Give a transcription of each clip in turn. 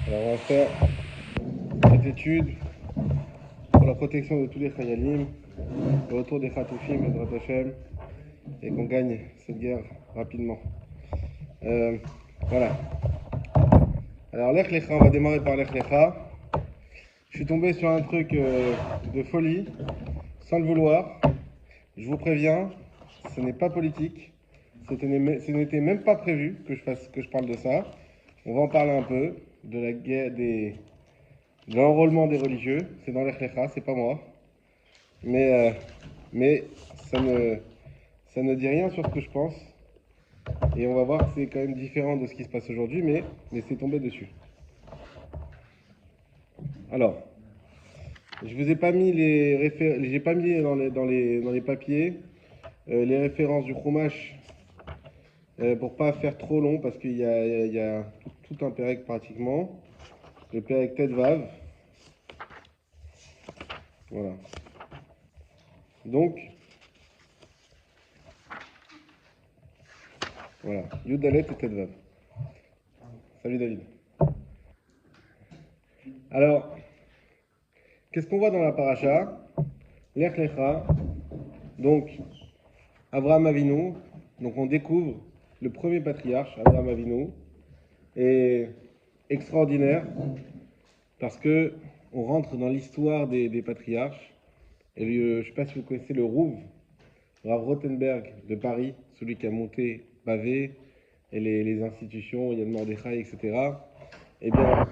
Alors on va faire cette étude pour la protection de tous les Chayalim, le retour des Khatoufim, Bezrat Hashem, et qu'on gagne cette guerre rapidement. Voilà. Alors Lech Lecha, on va démarrer par Lech Lecha. Je suis tombé sur un truc de folie, sans le vouloir. Je vous préviens, ce n'est pas politique. Ce n'était même pas prévu que je parle de ça. On va en parler un peu, de la guerre de l'enrôlement des religieux. C'est dans Lech Lecha, c'est pas moi. Mais, mais ça ne dit rien sur ce que je pense. Et on va voir que c'est quand même différent de ce qui se passe aujourd'hui, mais c'est tombé dessus. Alors, je vous ai pas mis j'ai pas mis dans les papiers les références du Chumash pour pas faire trop long parce qu'il y a tout un pérec pratiquement. Le pérec Tedvav. Voilà. Donc, voilà. Yudalet et Tedvav. Salut David. Alors, qu'est-ce qu'on voit dans la paracha? Lech Lecha. Donc, Abraham Avinu. Donc, on découvre le premier patriarche, Abraham Avinu. Et extraordinaire parce que on rentre dans l'histoire des patriarches. Et je ne sais pas si vous connaissez le Rouv, Rav Rothenberg de Paris, celui qui a monté Bavé et les institutions, Yann Mordechai, etc. Eh bien,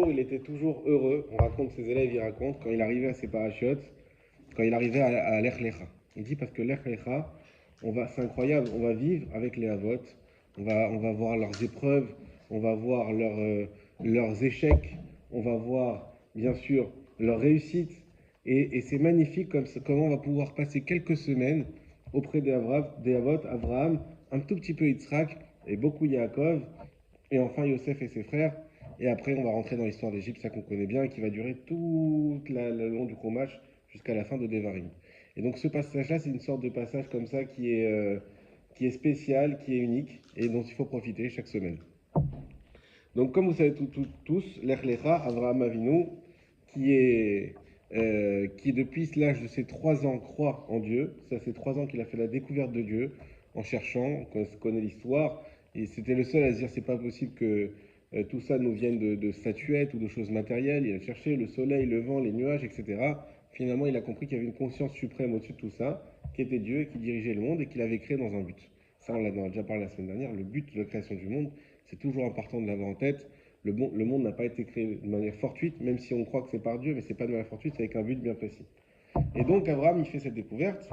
il était toujours heureux. On raconte, ses élèves, ils racontent, quand il arrivait à ses parachutes, quand il arrivait à Lech Lecha. Il dit parce que Lech Lecha, c'est incroyable, on va vivre avec les Havot, on va voir leurs épreuves, on va voir leurs échecs, on va voir bien sûr leurs réussites. Et c'est magnifique comment on va pouvoir passer quelques semaines auprès des Havot, Abraham, un tout petit peu Yitzhak et beaucoup Yaakov, et enfin Yosef et ses frères. Et après, on va rentrer dans l'histoire d'Égypte, ça qu'on connaît bien, et qui va durer tout le long du Chumash jusqu'à la fin de Devarim. Et donc ce passage-là, c'est une sorte de passage comme ça qui est spécial, qui est unique, et dont il faut profiter chaque semaine. Donc comme vous savez tous, Lech Lecha, Avraham Avinu, qui depuis l'âge de ses 3 ans croit en Dieu. Ça fait 3 ans qu'il a fait la découverte de Dieu en cherchant, on connaît l'histoire, et c'était le seul à se dire c'est pas possible que tout ça nous vienne de statuettes ou de choses matérielles. Il a cherché le soleil, le vent, les nuages, etc. Finalement, il a compris qu'il y avait une conscience suprême au-dessus de tout ça, qui était Dieu et qui dirigeait le monde et qui l'avait créé dans un but. Ça, on a déjà parlé la semaine dernière. Le but de la création du monde, c'est toujours important de l'avoir en tête. Le monde n'a pas été créé de manière fortuite, même si on croit que c'est par Dieu, mais c'est pas de manière fortuite, c'est avec un but bien précis. Et donc Abraham, il fait cette découverte,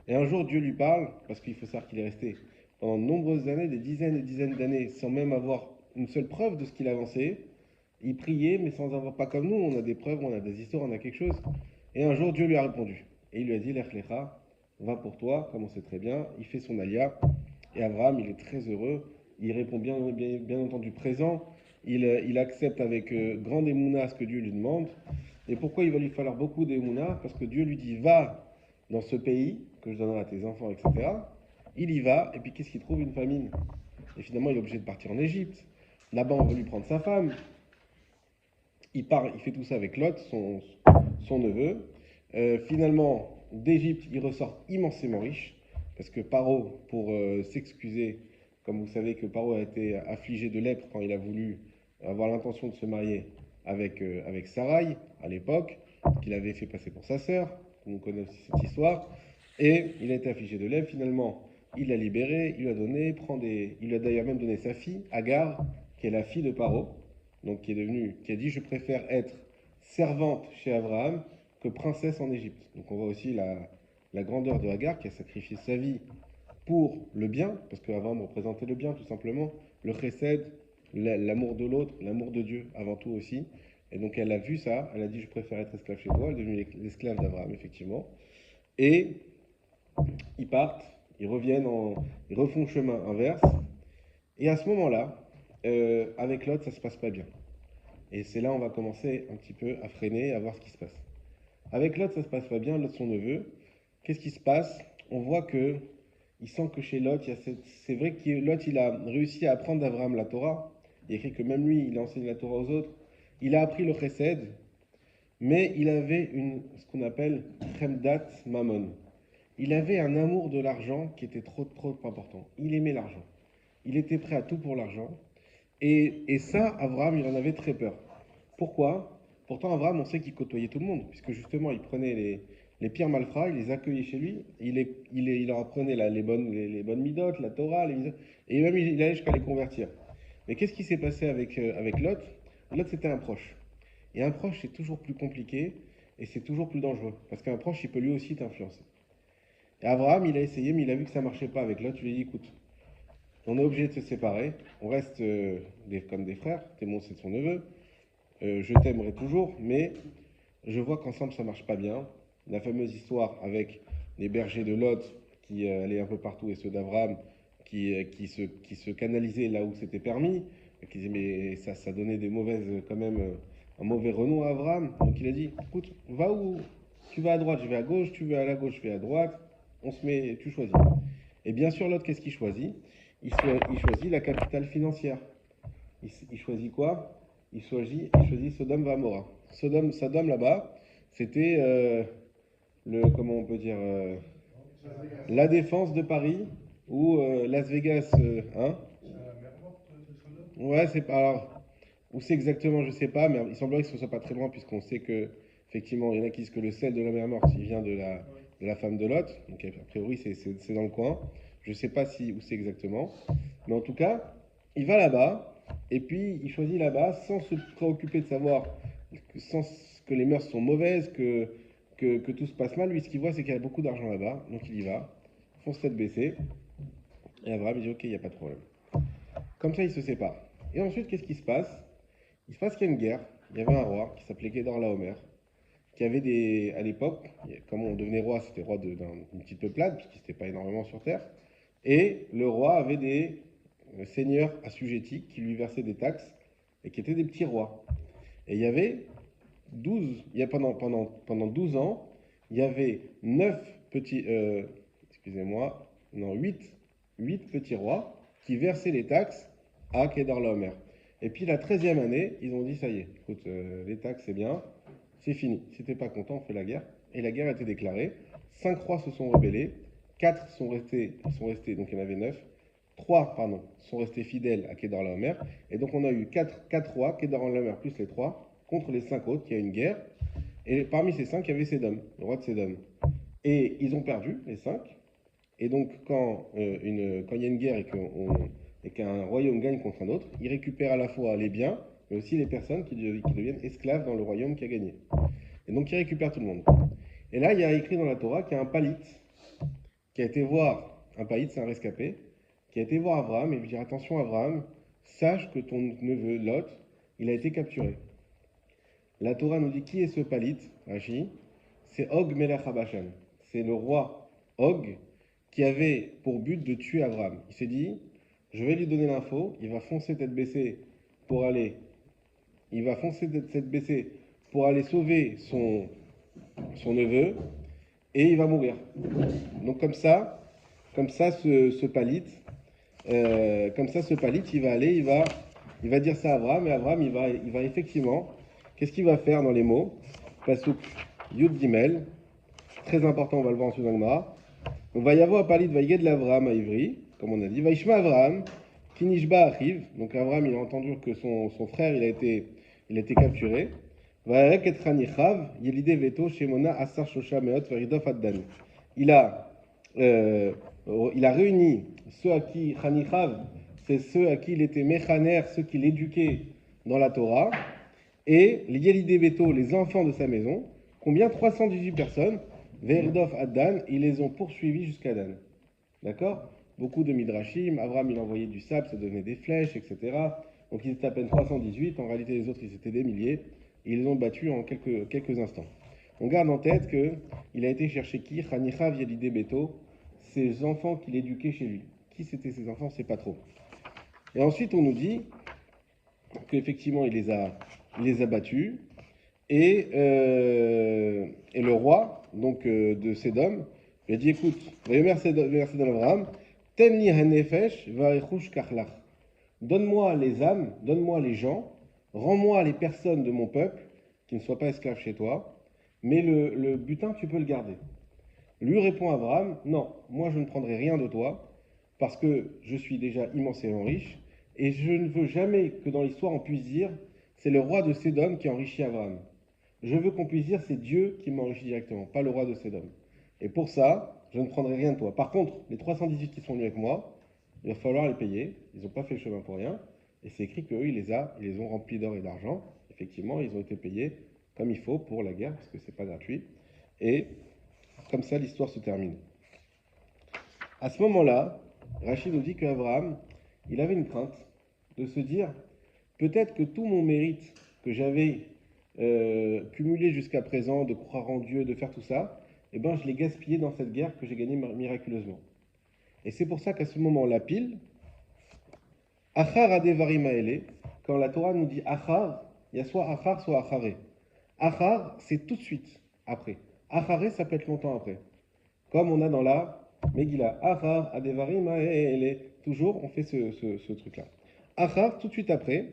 et un jour Dieu lui parle, parce qu'il faut savoir qu'il est resté pendant de nombreuses années, des dizaines et dizaines d'années, sans même avoir une seule preuve de ce qu'il avançait. Il priait, mais sans avoir, pas comme nous, on a des preuves, on a des histoires, on a quelque chose. Et un jour Dieu lui a répondu, et il lui a dit, Lech Lecha, va pour toi, comme on sait très bien, il fait son alia, et Abraham, il est très heureux, il répond bien entendu présent, il accepte avec grande émouna ce que Dieu lui demande. Et pourquoi il va lui falloir beaucoup d'émouna? Parce que Dieu lui dit, va dans ce pays que je donnerai à tes enfants, etc. Il y va, et puis qu'est-ce qu'il trouve? Une famine. Et finalement, il est obligé de partir en Égypte. Là-bas, on veut lui prendre sa femme. Il part, il fait tout ça avec Lot, son neveu. Finalement, d'Égypte, il ressort immensément riche, parce que Paro, pour s'excuser, comme vous savez que Paro a été affligé de lèpre quand il a voulu avoir l'intention de se marier avec Sarai, à l'époque, qu'il avait fait passer pour sa sœur, on connaît aussi cette histoire, et il a été affligé de lèpre, finalement, il l'a libéré, il lui a donné, il lui a d'ailleurs même donné sa fille, Agar, qui est la fille de Paro, donc qui a dit je préfère être servante chez Abraham que princesse en Égypte. Donc on voit aussi la grandeur de Hagar qui a sacrifié sa vie pour le bien, parce qu'Abraham représentait le bien tout simplement, le chesed, l'amour de l'autre, l'amour de Dieu avant tout aussi. Et donc elle a vu ça, elle a dit je préfère être esclave chez toi, elle est devenue l'esclave d'Abraham effectivement. Et ils partent, ils refont chemin inverse. Et à ce moment-là, avec Lot, ça se passe pas bien. Et c'est là où on va commencer un petit peu à freiner, à voir ce qui se passe. Avec Lot, ça se passe pas bien, Lot son neveu. Qu'est-ce qui se passe? On voit que il sent que chez Lot, c'est vrai que Lot, il a réussi à apprendre d'Abraham la Torah, Il écrit que même lui, il a enseigné la Torah aux autres. Il a appris le chesed, mais il avait ce qu'on appelle chemdat mammon. Il avait un amour de l'argent qui était trop important. Il aimait l'argent. Il était prêt à tout pour l'argent. Et ça, Abraham, il en avait très peur. Pourquoi? Pourtant, Abraham, on sait qu'il côtoyait tout le monde, puisque justement, il prenait les pires malfrats, il les accueillait chez lui, il leur apprenait les bonnes midotes, la Torah, et même il allait jusqu'à les convertir. Mais qu'est-ce qui s'est passé avec Lot? Lot, c'était un proche. Et un proche, c'est toujours plus compliqué, et c'est toujours plus dangereux, parce qu'un proche, il peut lui aussi t'influencer. Et Abraham, il a essayé, mais il a vu que ça marchait pas avec Lot, je lui ai dit, écoute, on est obligé de se séparer, on reste comme des frères, Témon c'est son neveu, je t'aimerai toujours, mais je vois qu'ensemble ça marche pas bien. La fameuse histoire avec les bergers de Lot qui allaient un peu partout et ceux d'Abraham qui se canalisaient là où c'était permis, qui disaient mais ça donnait des mauvaises, quand même, un mauvais renom à Abraham. Donc il a dit, écoute, va où tu vas à droite, je vais à gauche, tu vas à la gauche, je vais à droite, on se met, tu choisis. Et bien sûr, l'autre, qu'est-ce qu'il choisit? Il choisit la capitale financière. Il choisit quoi? Il choisit Sodome Gomorrhe. Sodome là-bas, c'était comment on peut dire, la défense de Paris ou Las Vegas, hein? Ouais, c'est pas. Alors, où c'est exactement, je sais pas, mais il semblerait que ce soit pas très loin, puisqu'on sait que, effectivement, il y en a qui disent que le sel de la mer morte, il vient de la femme de Lot. Donc, a priori, c'est dans le coin. Je sais pas où c'est exactement. Mais en tout cas, il va là-bas, et puis il choisit là-bas sans se préoccuper de savoir, que les mœurs sont mauvaises, que tout se passe mal. Lui, ce qu'il voit, c'est qu'il y a beaucoup d'argent là-bas, donc il y va, fonce tête baissée, et Abraham dit, ok, il n'y a pas de problème. Comme ça, ils se séparent. Et ensuite, qu'est-ce qui se passe? Il se passe qu'il y a une guerre. Il y avait un roi qui s'appelait Kedorlaomer, qui avait à l'époque, comme on devenait roi, c'était roi d'une petite peuplade, puisqu'il n'était pas énormément sur terre. Et le roi avait des seigneurs assujettis qui lui versaient des taxes et qui étaient des petits rois. Et il y avait pendant 12 ans, il y avait 9 petits, excusez-moi, non, 8 petits rois qui versaient les taxes à Kedorlaomer. Et puis la 13e année, ils ont dit, ça y est, écoute, les taxes c'est bien, c'est fini. Si t'es pas content, on fait la guerre. Et la guerre a été déclarée. 5 rois se sont rebellés, 4 sont restés, donc il y en avait 9. 3, pardon, sont restés fidèles à Kedorlaomer. Et donc on a eu 4 rois, Kedorlaomer plus les 3, contre les 5 autres, il y a une guerre. Et parmi ces 5, il y avait Sédom, le roi de Sédom. Et ils ont perdu, les 5. Et donc quand il y a une guerre et qu'un royaume gagne contre un autre, il récupère à la fois les biens, mais aussi les personnes qui deviennent esclaves dans le royaume qui a gagné. Et donc il récupère tout le monde. Et là, il y a écrit dans la Torah qu'il y a un palit qui a été voir, un palit c'est un rescapé, qui a été voir Abraham et lui dire, attention Abraham, sache que ton neveu Lot, il a été capturé. La Torah nous dit qui est ce palit, Rashi? C'est Og Melech HaBashan. C'est le roi Og qui avait pour but de tuer Abraham. Il s'est dit, je vais lui donner l'info, il va foncer tête baissée pour aller, sauver son neveu et il va mourir. Donc comme ça ce palit, il va dire ça à Abraham et Abraham il va effectivement, qu'est-ce qu'il va faire dans les mots? Pasuk Yud Gimel, très important, on va le voir ensuite dans le Gemara. Donc va y avoir un palit va y de l'Abraham à Ivry, comme on a dit, va Ishma Abraham, Kinishba arrive, donc Abraham il a entendu que son frère il a été capturé. Va et Chanichav, Yelide Veto, Shemona, Assar Shosha Meot, Veridof Addan. Il a réuni ceux à qui, Chanichav, c'est ceux à qui il était Mechaner, ceux qui l'éduquaient dans la Torah, et les Yelide Veto, les enfants de sa maison, combien? 318 personnes, Veridof Addan, ils les ont poursuivis jusqu'à Dan. D'accord? Beaucoup de midrashim, Abraham il envoyait du sable, ça donnait des flèches, etc. Donc ils étaient à peine 318, en réalité les autres ils étaient des milliers, et ils les ont battus en quelques instants. On garde en tête qu'il a été chercher qui? Chanicha Vialide Beto, ses enfants qu'il éduquait chez lui. Qui c'était ses enfants? On ne sait pas trop. Et ensuite on nous dit qu'effectivement il les a battus, et le roi donc de Sédom, il a dit écoute, Vayomer Sédom Abraham, Ten li hanefesh varechush kachlach. donne-moi les âmes, donne-moi les gens, rends-moi les personnes de mon peuple qui ne soient pas esclaves chez toi, mais le butin, tu peux le garder. Lui répond Abraham, non, moi je ne prendrai rien de toi, parce que je suis déjà immensément riche, et je ne veux jamais que dans l'histoire on puisse dire, c'est le roi de Sédom qui enrichit Abraham. Je veux qu'on puisse dire, c'est Dieu qui m'enrichit directement, pas le roi de Sédom. Et pour ça, je ne prendrai rien de toi. Par contre, les 318 qui sont venus avec moi, il va falloir les payer. Ils n'ont pas fait le chemin pour rien. Et c'est écrit qu'eux, ils les ont remplis d'or et d'argent. Effectivement, ils ont été payés comme il faut pour la guerre, parce que c'est pas gratuit. Et comme ça, l'histoire se termine. À ce moment-là, Rachid nous dit qu'Abraham, il avait une crainte de se dire, peut-être que tout mon mérite que j'avais cumulé jusqu'à présent, de croire en Dieu, de faire tout ça, eh ben, je l'ai gaspillé dans cette guerre que j'ai gagnée miraculeusement. Et c'est pour ça qu'à ce moment-là, pile, Achar adevarim haele, quand la Torah nous dit Achar, il y a soit Achar, soit Acharé. Achar, c'est tout de suite après. Acharé, ça peut être longtemps après. Comme on a dans la Megillah. Achar adevarim haele. Toujours, on fait ce truc-là. Achar, tout de suite après.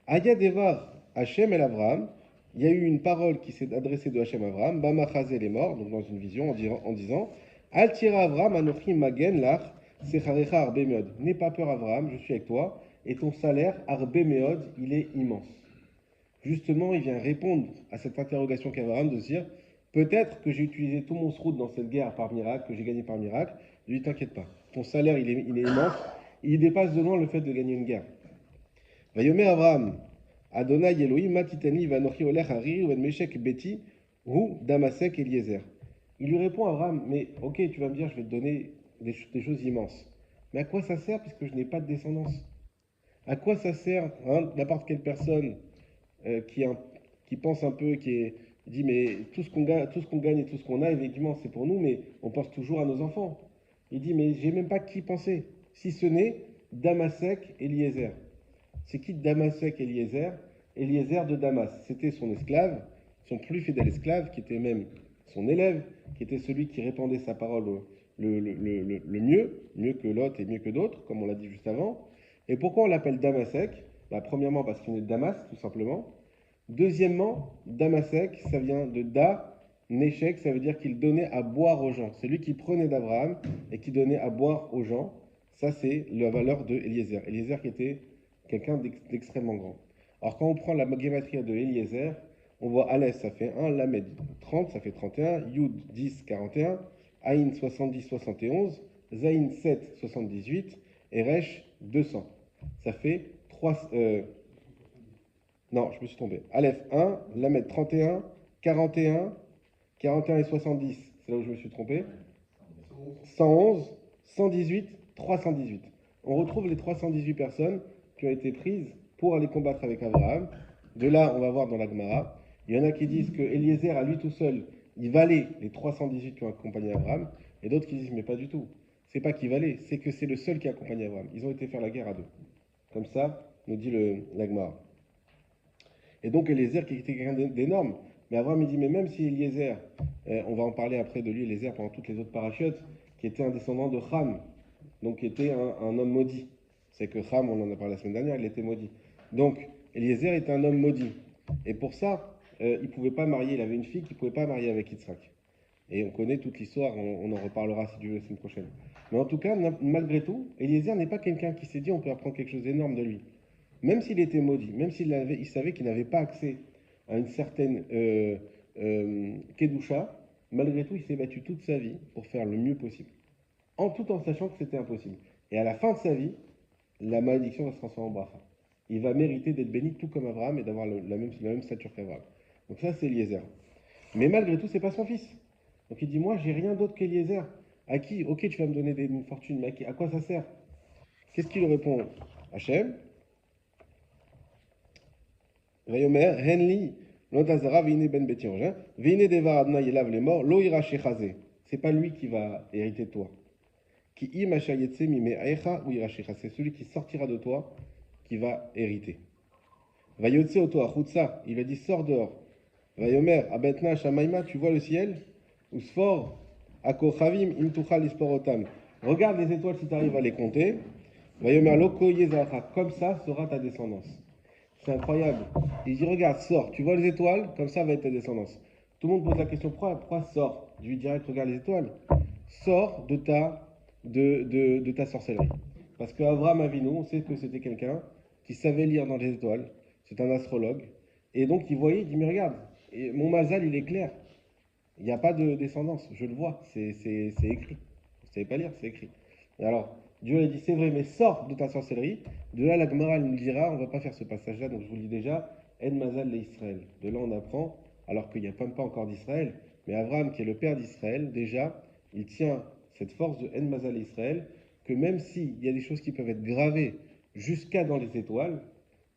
Aya devar Hachem el Avraham. Il y a eu une parole qui s'est adressée de Hachem à Avraham. Bamachazel est mort, donc dans une vision, en disant Al tira Avraham anochi magen lach secharecha arbe meod. N'aie pas peur, Avraham, je suis avec toi. Et ton salaire, arbe meod, il est immense. Justement, il vient répondre à cette interrogation qu'Avraham de se dire peut-être que j'ai utilisé tout mon sroud dans cette guerre par miracle, que j'ai gagné par miracle. Je lui dis t'inquiète pas, ton salaire il est immense, il dépasse de loin le fait de gagner une guerre. Vayomer Avraham, Adonai Elohim, Matitani, Vanochi Olech Hariri, Ven Meshek Beti, ou Damasek Eliezer. Il lui répond Avraham, mais ok, tu vas me dire, je vais te donner des choses immenses. Mais à quoi ça sert puisque je n'ai pas de descendance? À quoi ça sert n'importe quelle personne euh, qui, qui pense un peu, dit mais tout ce qu'on gagne et tout ce qu'on a, effectivement, c'est pour nous, mais on pense toujours à nos enfants. Il dit mais j'ai même pas qui penser, si ce n'est Damasek Eliezer. C'est qui Damasek Eliezer? Eliezer de Damas. C'était son esclave, son plus fidèle esclave, qui était même son élève, qui était celui qui répandait sa parole le mieux que Lot et mieux que d'autres, comme on l'a dit juste avant. Et pourquoi on l'appelle Damasek? Premièrement, parce qu'il est de Damas, tout simplement. Deuxièmement, Damasek, ça vient de Da, Neshek, ça veut dire qu'il donnait à boire aux gens. C'est lui qui prenait d'Abraham et qui donnait à boire aux gens. Ça, c'est la valeur de Eliezer. Eliezer qui était quelqu'un d'extrêmement grand. Alors, quand on prend la gématria de Eliezer, on voit Aleph, ça fait 1, Lamed 30, ça fait 31, Yud 10, 41, Aïn 70, 71, Zaïn 7, 78, et Resh 200. Ça fait 3. Non, je me suis trompé. Aleph 1, Lamed 31, 41, 41 et 70, c'est là où je me suis trompé. 111, 118, 318. On retrouve les 318 personnes qui ont été prises pour aller combattre avec Abraham. De là, on va voir dans la Gemara. Il y en a qui disent que Eliezer, à lui tout seul, il valait les 318 qui ont accompagné Abraham. Et d'autres qui disent, mais pas du tout. C'est pas qu'il valait, c'est que c'est le seul qui a accompagné Abraham. Ils ont été faire la guerre à deux. Comme ça, nous dit la Gemara. Et donc Eliezer qui était quelqu'un d'énorme. Mais Abraham il dit, mais même si Eliezer, on va en parler après de lui, Eliezer pendant toutes les autres parachutes, qui était un descendant de Ham, donc qui était un homme maudit. C'est que Ham, on en a parlé la semaine dernière, il était maudit. Donc Eliezer était un homme maudit. Et pour ça, il ne pouvait pas marier, il avait une fille qu'il ne pouvait pas marier avec Yitzhak. Et on connaît toute l'histoire, on en reparlera si Dieu veut la semaine prochaine. Mais en tout cas, malgré tout, Eliezer n'est pas quelqu'un qui s'est dit on peut apprendre quelque chose d'énorme de lui. Même s'il était maudit, même il savait qu'il n'avait pas accès à une certaine Kedusha, malgré tout, il s'est battu toute sa vie pour faire le mieux possible. Tout en sachant que c'était impossible. Et à la fin de sa vie, la malédiction va se transformer en bracha. Il va mériter d'être béni tout comme Abraham et d'avoir la même stature qu'Abraham. Donc ça, c'est Eliezer. Mais malgré tout, c'est pas son fils. Donc il dit, moi, j'ai rien d'autre qu'Eliezer. À qui? Ok, tu vas me donner une fortune, mais à quoi ça sert? Qu'est-ce qu'il répond? Hachem, Vayomer, Henli, Lotazara, Vine ben Betirja, Vine deva Adna yelav les morts, Lo ira shechaze. C'est pas lui qui va hériter de toi. Qui imachayetse mime aecha ou ira shechaze. C'est celui qui sortira de toi qui va hériter. Vayotse oto achutsa. Il a dit sors dehors. Vayomer, abetna shamaima, tu vois le ciel? Usfor, akochavim, imtucha lisporotam. Regarde les étoiles si tu arrives à les compter. Vayomer loko yezacha, comme ça sera ta descendance. C'est incroyable. Il dit, regarde, sors, tu vois les étoiles, comme ça va être ta descendance. Tout le monde pose la question, pourquoi sors? Je lui dirais, regarde les étoiles. Sors de ta sorcellerie. Parce qu'Abraham Avinu, on sait que c'était quelqu'un qui savait lire dans les étoiles. C'est un astrologue. Et donc il voyait, il dit, mais regarde, mon mazal, il est clair. Il n'y a pas de descendance, je le vois, c'est écrit. Vous ne savez pas lire, c'est écrit. Et alors, Dieu a dit, c'est vrai, mais sors de ta sorcellerie. De là, la Gemara nous dira, on ne va pas faire ce passage-là, donc je vous le dis déjà, En Mazal l'Israël. De là, on apprend, alors qu'il n'y a même pas encore d'Israël, mais Abraham, qui est le père d'Israël, déjà, il tient cette force de En Mazal l'Israël, que même s'il y a des choses qui peuvent être gravées jusqu'à dans les étoiles,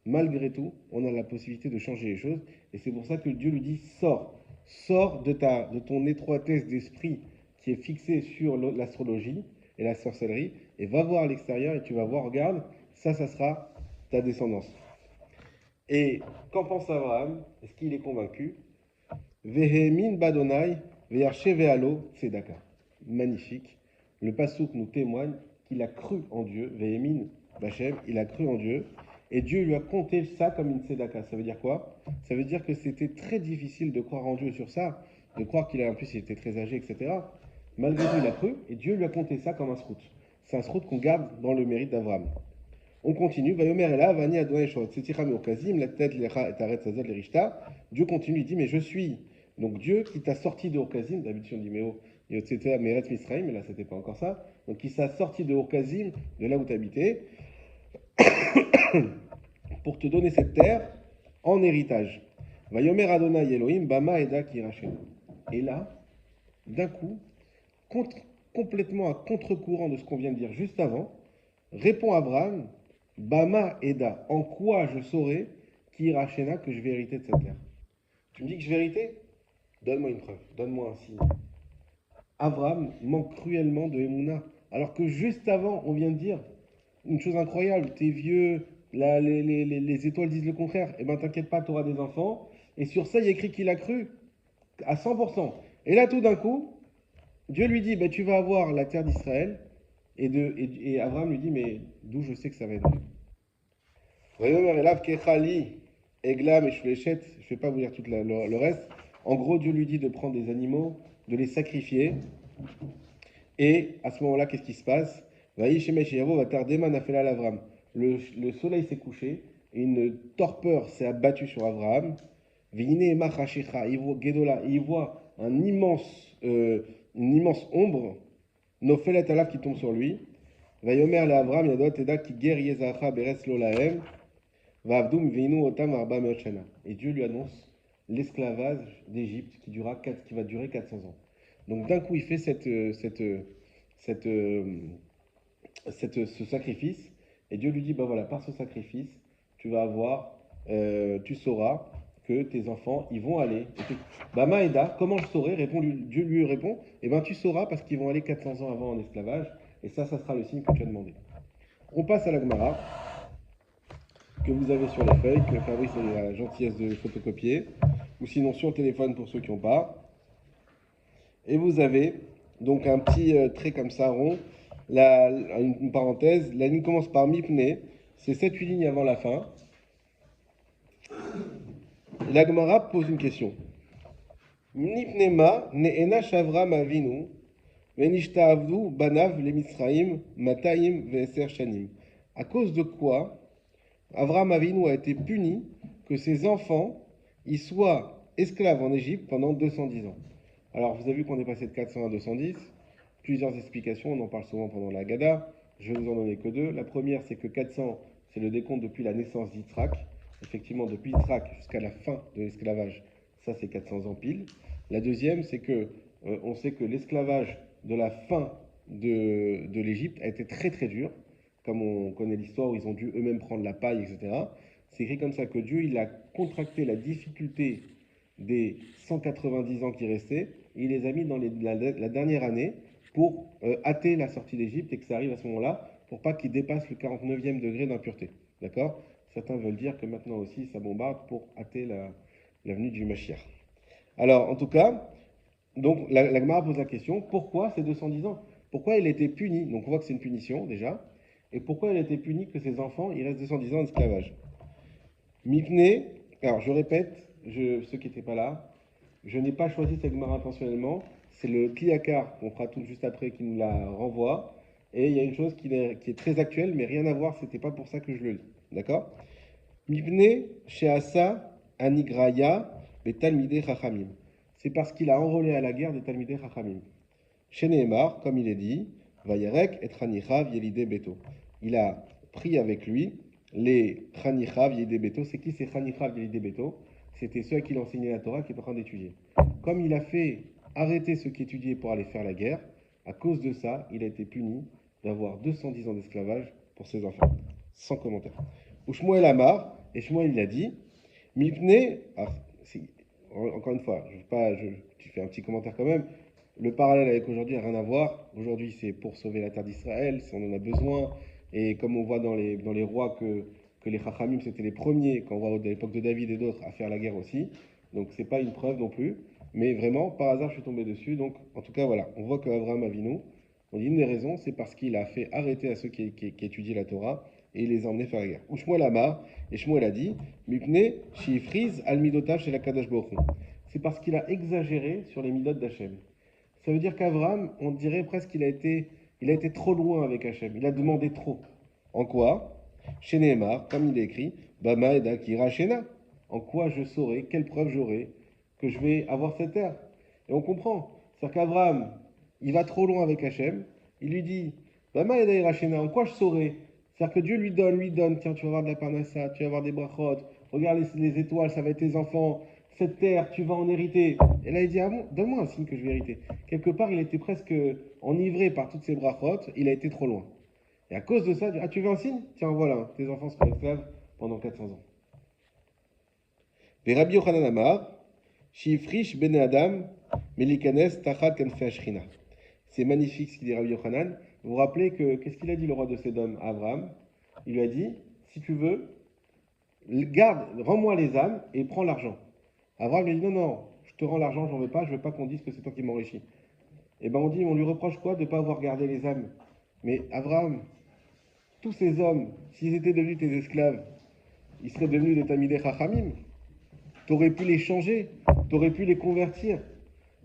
malgré tout, on a la possibilité de changer les choses. Et c'est pour ça que Dieu lui dit, sors. Sors de ton étroitesse d'esprit qui est fixée sur l'astrologie et la sorcellerie, et va voir à l'extérieur et tu vas voir, regarde, ça sera ta descendance. Et qu'en pense Abraham? Est-ce qu'il est convaincu? Vehemin badonai, ve'arche ve'alo, tzedaka. Magnifique. Le passouk nous témoigne qu'il a cru en Dieu, Vehemin Bachem, il a cru en Dieu, et Dieu lui a compté ça comme une tzedaka. Ça veut dire quoi? Ça veut dire que c'était très difficile de croire en Dieu sur ça, de croire qu'il a, en plus il était très âgé, etc. Malgré tout, il a cru, et Dieu lui a compté ça comme un srout. C'est un srout qu'on garde dans le mérite d'Abraham. On continue. Vayomer Ela, Vani Adonai Shot, Seticha Meokazim, la tête, Lecha et Taret Sazot, les Rishta. Dieu continue, il dit, mais je suis. Donc Dieu qui t'a sorti de Orkazim, d'habitude on dit, mais Yotzeta Meret Misraim, mais là c'était pas encore ça. Donc qui t'a sorti de Orkazim, de là où tu habitais, pour te donner cette terre en héritage. Vayomer Adonai Elohim, Bama Eda Kirachem. Et là, d'un coup, contre, complètement à contre-courant de ce qu'on vient de dire juste avant, répond Abraham, Bama Eda, en quoi je saurai qui ira Shena que je vais hériter de cette terre? Tu me dis que je vais hériter? Donne-moi une preuve, donne-moi un signe. Abraham manque cruellement de Emouna, alors que juste avant, on vient de dire une chose incroyable, t'es vieux, les étoiles disent le contraire, et ben t'inquiète pas, tu auras des enfants, et sur ça, il y a écrit qu'il a cru à 100%. Et là, tout d'un coup, Dieu lui dit, ben, tu vas avoir la terre d'Israël, et Abraham lui dit, mais d'où je sais que ça va être vrai? Voyons, Elav Kechali, Eglam et Shvechet, je ne vais pas vous lire tout le reste. En gros, Dieu lui dit de prendre des animaux, de les sacrifier. Et à ce moment-là, qu'est-ce qui se passe? Le soleil s'est couché et une torpeur s'est abattue sur Abraham. Il voit une immense ombre, Nofelet Alav qui tombe sur lui. Vayomer le Abraham, Yadot Eda qui guerre Yezacha Beres Lolahem. Et Dieu lui annonce l'esclavage d'Égypte qui va durer 400 ans. Donc d'un coup, il fait cette, ce sacrifice, et Dieu lui dit, ben voilà, par ce sacrifice, tu sauras que tes enfants, ils vont aller. Bah Maïda, comment je saurai? Dieu lui répond, eh ben tu sauras parce qu'ils vont aller 400 ans avant en esclavage, et ça sera le signe que tu as demandé. On passe à la Gemara que vous avez sur les feuilles, que Fabrice a la gentillesse de photocopier, ou sinon sur le téléphone pour ceux qui n'ont pas. Et vous avez donc un petit trait comme ça rond, une parenthèse, la ligne commence par mipne, c'est 7-8 lignes avant la fin. La Gemara pose une question. Mipnema ne'ena shavram avinu venishtaavdu banav le Misraim mataim ve'eser shanim. À cause de quoi Avraham Avinu a été puni que ses enfants y soient esclaves en Égypte pendant 210 ans. Alors, vous avez vu qu'on est passé de 400 à 210. Plusieurs explications, on en parle souvent pendant la Haggadah. Je vais vous en donner que deux. La première, c'est que 400, c'est le décompte depuis la naissance d'Yitzhak. Effectivement, depuis Yitzhak jusqu'à la fin de l'esclavage, ça c'est 400 ans pile. La deuxième, c'est que on sait que l'esclavage de la fin de l'Égypte a été très très dur, comme on connaît l'histoire où ils ont dû eux-mêmes prendre la paille, etc. C'est écrit comme ça que Dieu, il a contracté la difficulté des 190 ans qui restaient, et il les a mis dans la dernière année pour hâter la sortie d'Égypte et que ça arrive à ce moment-là, pour pas qu'ils dépassent le 49e degré d'impureté. D'accord? Certains veulent dire que maintenant aussi ça bombarde pour hâter la venue du Mashiach. Alors, en tout cas, donc la Gemara pose la question, pourquoi ces 210 ans? Pourquoi il a été puni? Donc on voit que c'est une punition déjà. Et pourquoi elle a été punie que ses enfants, ils restent 210 ans en esclavage? Mipne, alors je répète, ceux qui n'étaient pas là, je n'ai pas choisi cette Gemara intentionnellement, c'est le Kliakar, qu'on fera tout juste après, qui nous la renvoie. Et il y a une chose qui est très actuelle, mais rien à voir, c'était pas pour ça que je le lis. D'accord? Mipne Sheasa Anigraya Betalmide Chachamim. C'est parce qu'il a enrôlé à la guerre des Talmidei Chachamim. Chez Nehemar, comme il est dit, Vayarek et Chanichav Yelide Beto. Il a pris avec lui les Chanichav Yelide Beto. C'est qui ces Chanichav Yelide Beto? C'était ceux à qui il enseignait la Torah qui est en train d'étudier. Comme il a fait arrêter ceux qui étudiaient pour aller faire la guerre, à cause de ça, il a été puni d'avoir 210 ans d'esclavage pour ses enfants. Sans commentaire. Ou Shmuel Amar, et Shmuel il a dit, Mipne, encore une fois, tu fais un petit commentaire quand même, le parallèle avec aujourd'hui n'a rien à voir. Aujourd'hui, c'est pour sauver la terre d'Israël, si on en a besoin. Et comme on voit dans les rois que les Chachamim, c'était les premiers, quand on voit à l'époque de David et d'autres, à faire la guerre aussi. Donc, c'est pas une preuve non plus. Mais vraiment, par hasard, je suis tombé dessus. Donc, en tout cas, voilà, on voit qu'Abraham Avinu, on dit une des raisons, c'est parce qu'il a fait arrêter à ceux qui étudiaient la Torah et il les a emmenés faire la guerre. Ou Shmuel Amar, et Shmuel a dit, Mipne, Shifriz, al Midotav, chez la Kadosh Baruch Hu. C'est parce qu'il a exagéré sur les midot d'Hachem. Ça veut dire qu'Abraham, on dirait presque qu'il a été trop loin avec Hachem. Il a demandé trop. En quoi? Chez Nehemar, comme il est écrit, Bama et Dakira Shena. En quoi je saurai, quelle preuve j'aurai que je vais avoir cette terre? Et on comprend. C'est-à-dire qu'Abraham, il va trop loin avec Hachem. Il lui dit, Bama et Dakira Shena, en quoi je saurai? C'est-à-dire que Dieu lui donne, tiens, tu vas avoir de la parnassa, tu vas avoir des brachot, regarde les étoiles, ça va être tes enfants, cette terre, tu vas en hériter. Et là, il dit, ah bon, donne-moi un signe que je vais hériter. Quelque part, il était presque enivré par toutes ces brachot, il a été trop loin. Et à cause de ça, il dit, ah, tu veux un signe? Tiens, voilà, tes enfants seront esclaves pendant 400 ans. Et Rabbi Yochanan Amar, Shifrish ben Adam, Melikanes Tachat Kanfe Ashrina. C'est magnifique ce qu'il dit Rabbi Yochanan. Vous vous rappelez qu'est-ce qu'il a dit le roi de Sédom à Abraham? Il lui a dit, si tu veux, garde, rends-moi les âmes et prends l'argent. Abraham lui dit, non, non, je te rends l'argent, j'en veux pas, je veux pas qu'on dise que c'est toi qui m'enrichis. Et ben on lui reproche quoi? De ne pas avoir gardé les âmes. Mais Abraham, tous ces hommes, s'ils étaient devenus tes esclaves, ils seraient devenus des Tamidei Chachamim. Tu aurais pu les changer, tu aurais pu les convertir,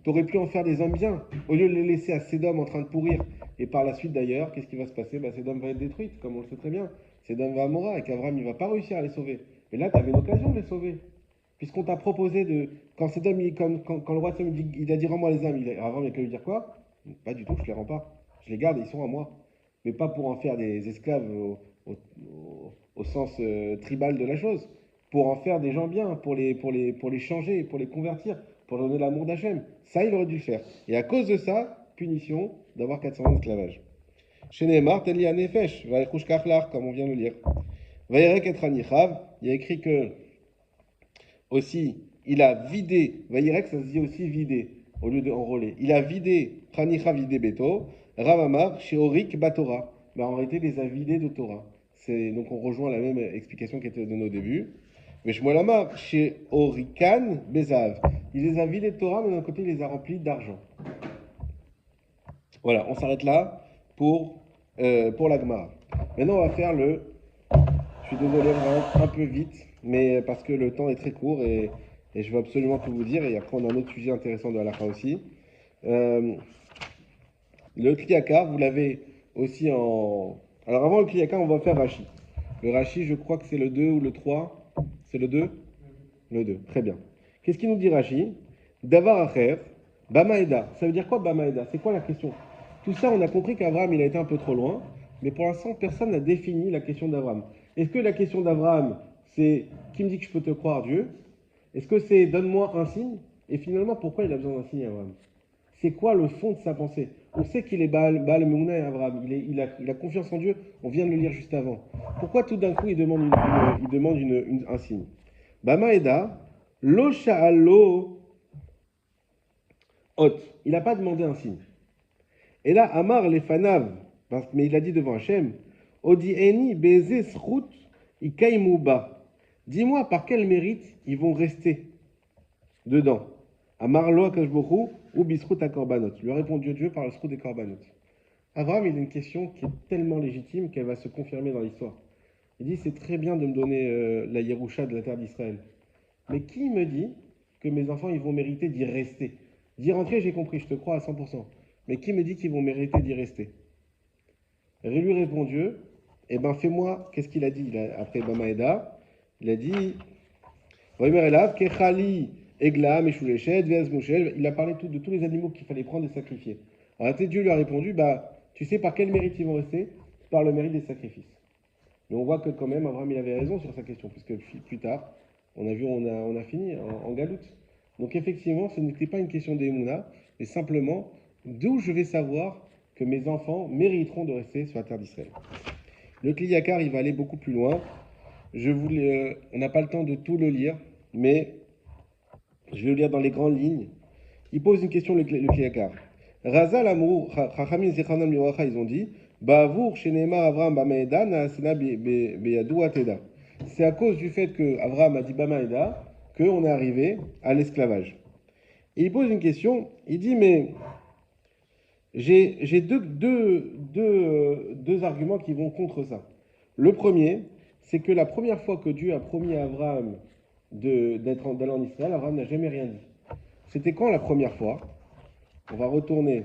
tu aurais pu en faire des hommes bien, au lieu de les laisser à Sédom en train de pourrir. Et par la suite d'ailleurs, qu'est-ce qui va se passer? Sédom va être détruite, comme on le sait très bien. Sédom va à Amora, et qu'Abraham il ne va pas réussir à les sauver. Mais là, tu avais l'occasion de les sauver. Puisqu'on t'a proposé de. Quand Sédom, quand le roi Sédom il a dit rends-moi les âmes, Abraham il a qu'à lui dire quoi? Pas du tout, je les rends pas. Je les garde, ils sont à moi. Mais pas pour en faire des esclaves au sens tribal de la chose. Pour en faire des gens bien, pour les changer, pour les convertir, pour donner l'amour d'Hachem. Ça, il aurait dû le faire. Et à cause de ça, punition d'avoir 400 ans d'esclavage. Chez Nehemar, Teli Anefesh, Vaïchouch Kachlar, comme on vient de le lire. Vaïrek et Ranichav, il y a écrit que aussi, il a vidé, Vaïrek, ça se dit aussi vidé, au lieu de enrôler. Il a vidé, Ranichav vidé Beto, Ravamar, chez Orik Batora. En réalité, il les a vidés de Torah. Donc on rejoint la même explication qui était donnée au début. Mais Shmuel Amar, chez Orikan Bezav. Il les a vidés de Torah, mais d'un côté, il les a remplis d'argent. Voilà, on s'arrête là pour la Gemara. Maintenant, on va faire je suis désolé, vraiment un peu vite, mais parce que le temps est très court et je veux absolument tout vous dire. Et après, on a un autre sujet intéressant de halakha aussi. Le Kliakar, vous l'avez aussi en... Alors avant le Kliakar, on va faire Rashi. Le Rashi, je crois que c'est le 2 ou le 3. C'est le 2? Le 2, très bien. Qu'est-ce qu'il nous dit Rashi? Davar Acher, Bamaeda. Ça veut dire quoi Bamaeda? C'est quoi la question? Tout ça, on a compris qu'Abraham, il a été un peu trop loin, mais pour l'instant, personne n'a défini la question d'Abraham. Est-ce que la question d'Abraham, c'est qui me dit que je peux te croire, Dieu? Est-ce que c'est donne-moi un signe? Et finalement, pourquoi il a besoin d'un signe, Abraham? C'est quoi le fond de sa pensée? On sait qu'il est Baal Meuna et Abraham. Il a confiance en Dieu. On vient de le lire juste avant. Pourquoi tout d'un coup il demande un signe? Bamaeda, lo sha'alo hot. Il n'a pas demandé un signe. Et là, Amar les fanav, mais il a dit devant Hachem, Odi eni beze srout ikaimuba. Dis-moi par quel mérite ils vont rester dedans. Amar lo akashbohu ou bisrout à korbanot. Lui a répondu Dieu par le srout des korbanot. Abraham, il a une question qui est tellement légitime qu'elle va se confirmer dans l'histoire. Il dit, c'est très bien de me donner la Yerusha de la terre d'Israël. Mais qui me dit que mes enfants, ils vont mériter d'y rester? D'y rentrer, j'ai compris, je te crois à 100%. Mais qui me dit qu'ils vont mériter d'y rester? Lui répond Dieu, eh ben fais-moi, qu'est-ce qu'il a dit après Bamaeda? Il a dit, il a parlé de tous les animaux qu'il fallait prendre et sacrifier. En réalité, Dieu lui a répondu, bah, tu sais par quel mérite ils vont rester? Par le mérite des sacrifices. Mais on voit que quand même, Abraham, il avait raison sur sa question, puisque plus tard, on a vu, on a fini en galoute. Donc effectivement, ce n'était pas une question d'Emouna, mais simplement d'où je vais savoir que mes enfants mériteront de rester sur la terre d'Israël. Le Kliyakar, il va aller beaucoup plus loin. On n'a pas le temps de tout le lire, mais je vais le lire dans les grandes lignes. Il pose une question, le Kliyakar. Raza l'amour, Chachamim Zechanam Yoracha, ils ont dit, Ba'avour Shenema Avram Bamaeda Naasena Beyadou Ateda. C'est à cause du fait que Avram a dit Bamaeda qu'on est arrivé à l'esclavage. Et il pose une question, il dit, mais j'ai deux arguments qui vont contre ça. Le premier, c'est que la première fois que Dieu a promis à Abraham d'aller en Israël, Abraham n'a jamais rien dit. C'était quand la première fois? On va retourner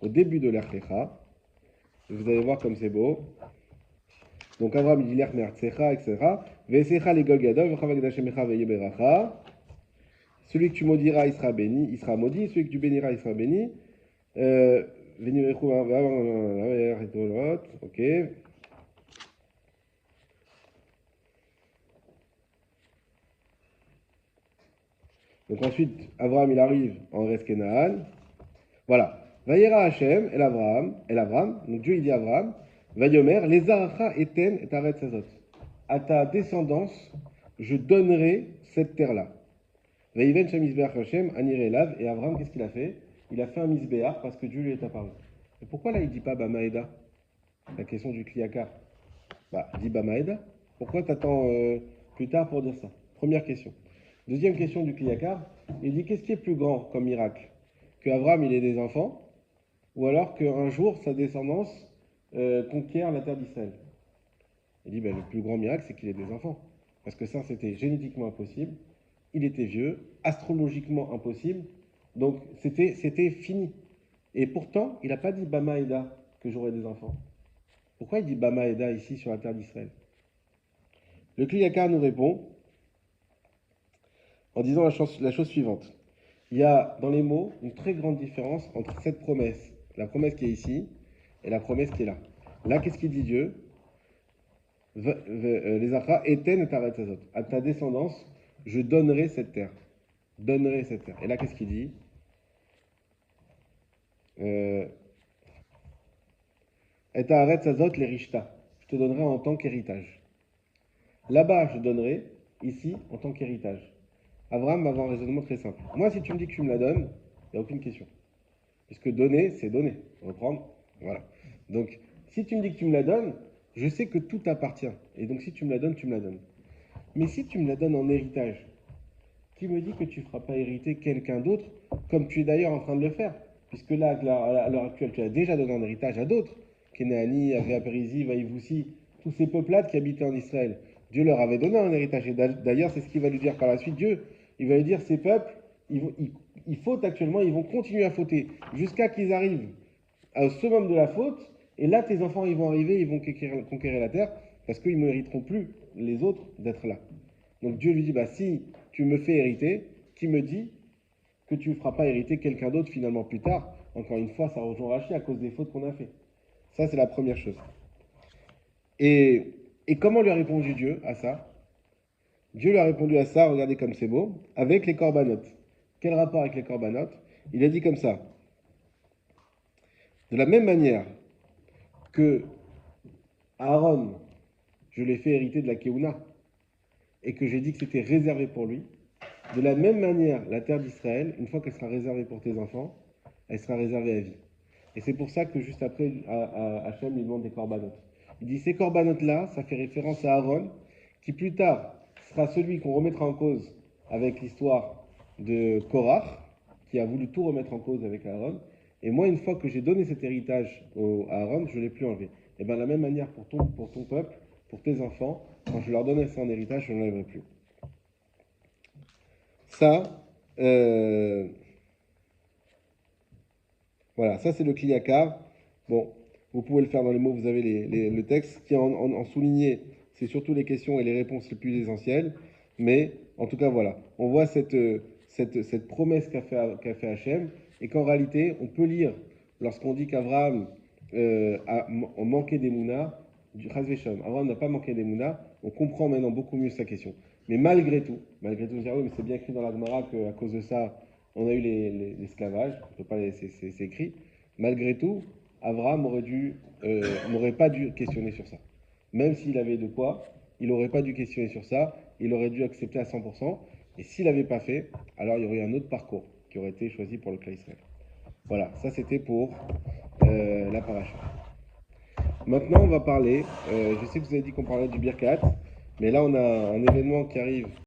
au début de l'Echlecha. Vous allez voir comme c'est beau. Donc Abraham dit l'Ech Mertsecha, etc. Vesecha le Golgadol, Vechavagdashemecha Veyeberacha. Celui que tu maudiras, il sera béni, il sera maudit. Celui que tu béniras, il sera béni. Ok. Donc ensuite, Abraham, il arrive en Reskenaan. Voilà. Vayera Hashem, El Abraham, donc Dieu il dit à Abraham, Vayomer, les Aracha eten et Aretz Hazot. À ta descendance, je donnerai cette terre-là. Vayiven Shem Isbeach Hashem, Anire Elav, et Abraham, qu'est-ce qu'il a fait? Il a fait un Misbeach parce que Dieu lui est apparu. Et pourquoi là il dit pas Bamaeda? La question du Kliyakar. Bah, il dit Bamaeda. Pourquoi t'attends plus tard pour dire ça? Première question. Deuxième question du Kliyakar, il dit qu'est-ce qui est plus grand comme miracle? Que Abraham il ait des enfants, ou alors qu'un jour sa descendance conquiert la terre d'Israël. Il dit ben, le plus grand miracle c'est qu'il ait des enfants. Parce que ça c'était génétiquement impossible, il était vieux, astrologiquement impossible, donc c'était fini. Et pourtant, il n'a pas dit Bamaeda que j'aurai des enfants. Pourquoi il dit Bamaeda ici sur la terre d'Israël? Le Kliyakar nous répond en disant la chose suivante. Il y a dans les mots une très grande différence entre cette promesse, la promesse qui est ici, et la promesse qui est là. Là, qu'est-ce qu'il dit Dieu? Les achats éteignent à ta descendance, je donnerai cette terre. Donnerai cette terre. Et là, qu'est-ce qu'il dit? Et à les rishta. Je te donnerai en tant qu'héritage. Là-bas, je donnerai, ici, en tant qu'héritage. Abraham va avoir un raisonnement très simple. Moi, si tu me dis que tu me la donnes, il n'y a aucune question. Puisque donner, c'est donner. Reprendre, voilà. Donc, si tu me dis que tu me la donnes, je sais que tout t'appartient. Et donc, si tu me la donnes, tu me la donnes. Mais si tu me la donnes en héritage, qui me dit que tu ne feras pas hériter quelqu'un d'autre, comme tu es d'ailleurs en train de le faire? Puisque là, à l'heure actuelle, tu as déjà donné en héritage à d'autres. Kenaani, Avéapérizi, Vaïvoussi, tous ces peuples-là qui habitaient en Israël. Dieu leur avait donné un héritage. Et d'ailleurs, c'est ce qu'il va lui dire par la suite, Dieu. Il va lui dire, ces peuples, ils fautent actuellement, ils vont continuer à fauter jusqu'à qu'ils arrivent au summum de la faute. Et là, tes enfants, ils vont arriver, ils vont conquérir la terre, parce qu'ils ne mériteront plus, les autres, d'être là. Donc Dieu lui dit, bah si tu me fais hériter, qui me dit que tu ne feras pas hériter quelqu'un d'autre finalement plus tard? Encore une fois, ça rejoint Rachid à cause des fautes qu'on a fait. Ça, c'est la première chose. Et comment lui a répondu Dieu à ça? Dieu lui a répondu à ça, regardez comme c'est beau, avec les corbanotes. Quel rapport avec les corbanotes? Il a dit comme ça. De la même manière que Aaron, je l'ai fait hériter de la Keuna, et que j'ai dit que c'était réservé pour lui, de la même manière, la terre d'Israël, une fois qu'elle sera réservée pour tes enfants, elle sera réservée à vie. Et c'est pour ça que juste après, Hachem lui demande des corbanotes. Il dit ces corbanotes-là, ça fait référence à Aaron, qui plus tard sera celui qu'on remettra en cause avec l'histoire de Korach, qui a voulu tout remettre en cause avec Aaron. Et moi, une fois que j'ai donné cet héritage à Aaron, je ne l'ai plus enlevé. Et bien, de la même manière pour ton peuple, pour tes enfants, quand je leur donnais ça en héritage, je ne l'enlèverai plus. Ça, euh, voilà, ça c'est le Kliyakar. Bon, vous pouvez le faire dans les mots, vous avez le texte. Ce qui est en souligné, c'est surtout les questions et les réponses les plus essentielles. Mais en tout cas, voilà, on voit cette promesse qu'a fait Hachem, et qu'en réalité, on peut lire, lorsqu'on dit qu'Abraham a manqué d'Emouna, du Chas v'Shalom. Abraham n'a pas manqué d'Emouna, on comprend maintenant beaucoup mieux sa question. Mais malgré tout, on dit, ah oui, mais c'est bien écrit dans la Gemara qu'à cause de ça, on a eu l'esclavage, on peut pas c'est écrit. Malgré tout, Abraham n'aurait pas dû questionner sur ça. Même s'il avait de quoi, il n'aurait pas dû questionner sur ça, il aurait dû accepter à 100%. Et s'il n'avait pas fait, alors il y aurait eu un autre parcours qui aurait été choisi pour le clan Israël. Voilà, ça c'était pour la paracha. Maintenant, on va parler, je sais que vous avez dit qu'on parlait du Birkat, mais là on a un événement qui arrive